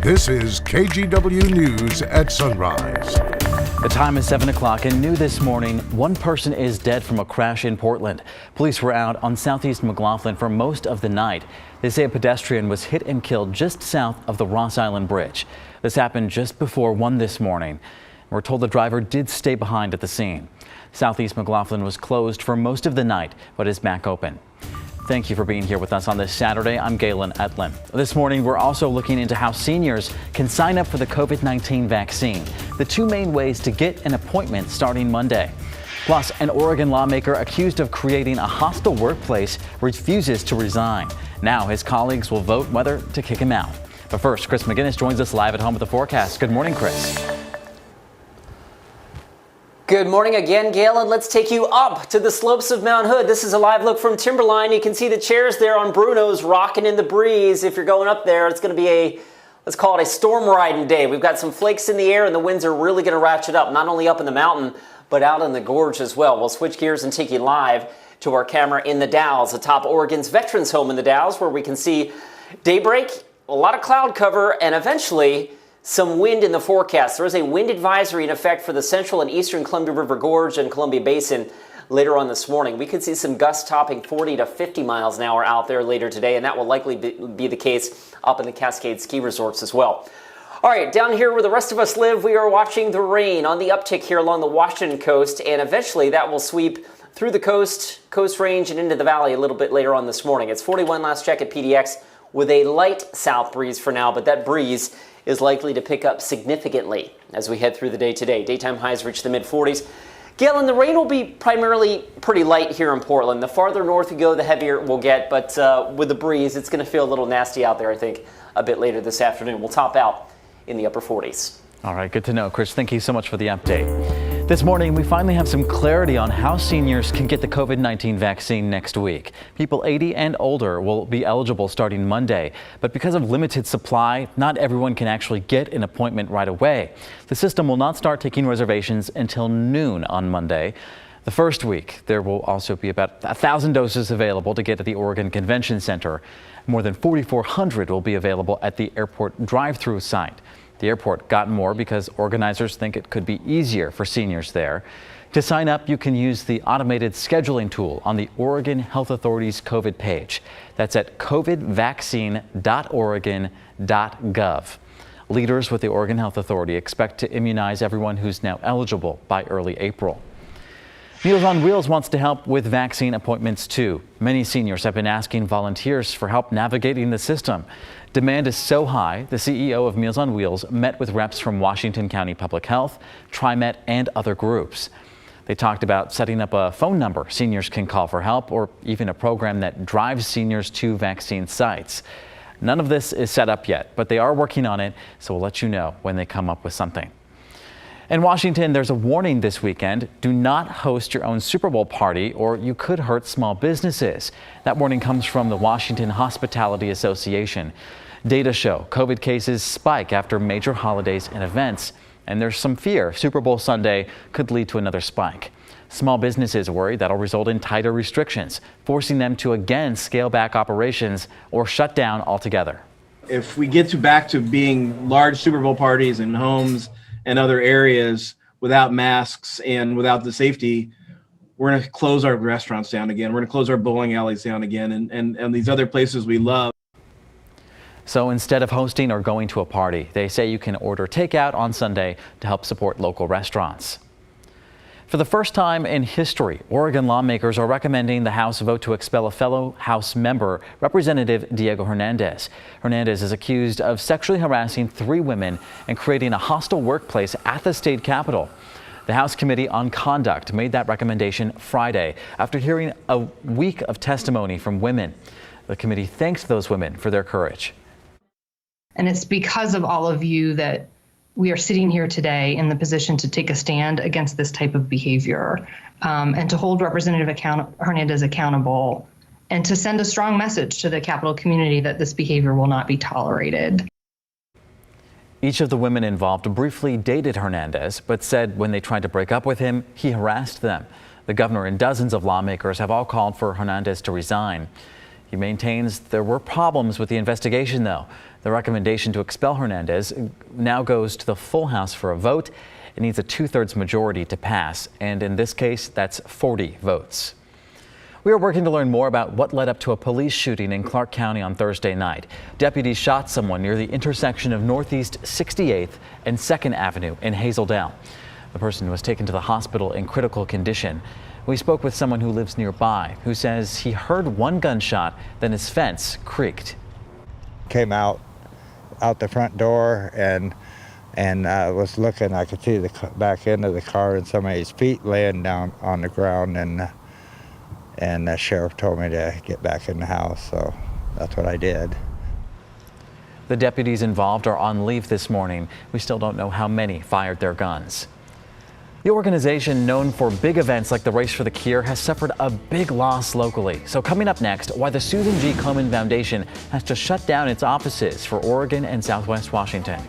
This is KGW News at Sunrise. The time is 7 o'clock and new this morning, one person is dead from a crash in Portland. Police were out on southeast McLaughlin for most of the night. They say a pedestrian was hit and killed just south of the Ross Island Bridge. This happened just before 1 this morning. We're told the driver did stay behind at the scene. Southeast McLaughlin was closed for most of the night, but is back open. Thank you for being here with us on this Saturday. I'm Galen Etlin. This morning, we're also looking into how seniors can sign up for the COVID-19 vaccine. The two main ways to get an appointment starting Monday. Plus, an Oregon lawmaker accused of creating a hostile workplace refuses to resign. Now his colleagues will vote whether to kick him out. But first, Chris McGinnis joins us live at home with the forecast. Good morning, Chris. Good morning again, Galen. Let's take you up to the slopes of Mount Hood. This is a live look from Timberline. You can see the chairs there on Bruno's rocking in the breeze. If you're going up there, it's going to be let's call it a storm riding day. We've got some flakes in the air and the winds are really going to ratchet up, not only up in the mountain, but out in the gorge as well. We'll switch gears and take you live to our camera in the Dalles, atop Oregon's Veterans Home in the Dalles, where we can see daybreak, a lot of cloud cover, and eventually some wind in the forecast. There is a wind advisory in effect for the central and eastern Columbia River Gorge and Columbia Basin later on this morning. We could see some gusts topping 40 to 50 miles an hour out there later today, and that will likely be the case up in the Cascade ski resorts as well. All right, down here where the rest of us live, we are watching the rain on the uptick here along the Washington coast, and eventually that will sweep through the coast range and into the valley a little bit later on this morning. It's 41 last check at PDX with a light south breeze for now, but that breeze is likely to pick up significantly as we head through the day today. Daytime highs reach the mid-40s. Galen, the rain will be primarily pretty light here in Portland. The farther north you go, the heavier it will get, but with the breeze, it's going to feel a little nasty out there, I think, a bit later this afternoon. We'll top out in the upper 40s. All right, good to know, Chris. Thank you so much for the update. This morning, we finally have some clarity on how seniors can get the COVID-19 vaccine next week. People 80 and older will be eligible starting Monday, but because of limited supply, not everyone can actually get an appointment right away. The system will not start taking reservations until noon on Monday. The first week, there will also be about 1,000 doses available to get at the Oregon Convention Center. More than 4,400 will be available at the airport drive-through site. The airport got more because organizers think it could be easier for seniors there. To sign up, you can use the automated scheduling tool on the Oregon Health Authority's COVID page. That's at covidvaccine.oregon.gov. Leaders with the Oregon Health Authority expect to immunize everyone who's now eligible by early April. Meals on Wheels wants to help with vaccine appointments too. Many seniors have been asking volunteers for help navigating the system. Demand is so high, the CEO of Meals on Wheels met with reps from Washington County Public Health, TriMet, and other groups. They talked about setting up a phone number seniors can call for help, or even a program that drives seniors to vaccine sites. None of this is set up yet, but they are working on it, so we'll let you know when they come up with something. In Washington, there's a warning this weekend. Do not host your own Super Bowl party or you could hurt small businesses. That warning comes from the Washington Hospitality Association. Data show COVID cases spike after major holidays and events, and there's some fear Super Bowl Sunday could lead to another spike. Small businesses worry that'll result in tighter restrictions, forcing them to again scale back operations or shut down altogether. If we get back to being large Super Bowl parties in homes and other areas without masks and without the safety, we're going to close our restaurants down again. We're going to close our bowling alleys down again and these other places we love. So instead of hosting or going to a party, they say you can order takeout on Sunday to help support local restaurants. For the first time in history, Oregon lawmakers are recommending the House vote to expel a fellow House member, Representative Diego Hernandez. Hernandez is accused of sexually harassing 3 women and creating a hostile workplace at the state capitol. The House Committee on Conduct made that recommendation Friday after hearing a week of testimony from women. The committee thanks those women for their courage. And it's because of all of you that we are sitting here today in the position to take a stand against this type of behavior, and to hold Representative Hernandez accountable, and to send a strong message to the Capitol community that this behavior will not be tolerated. Each of the women involved briefly dated Hernandez, but said when they tried to break up with him, he harassed them. The governor and dozens of lawmakers have all called for Hernandez to resign. He maintains there were problems with the investigation, though. The recommendation to expel Hernandez now goes to the full House for a vote. It needs a 2/3 majority to pass, and in this case, that's 40 votes. We are working to learn more about what led up to a police shooting in Clark County on Thursday night. Deputies shot someone near the intersection of Northeast 68th and 2nd Avenue in Hazeldale. The person was taken to the hospital in critical condition. We spoke with someone who lives nearby who says he heard one gunshot, then his fence creaked. Came out the front door and I was looking. I could see the back end of the car and somebody's feet laying down on the ground, and the sheriff told me to get back in the house, so that's what I did. The deputies involved are on leave this morning. We still don't know how many fired their guns. The organization known for big events like the Race for the Cure has suffered a big loss locally. So coming up next, why the Susan G. Komen Foundation has to shut down its offices for Oregon and Southwest Washington.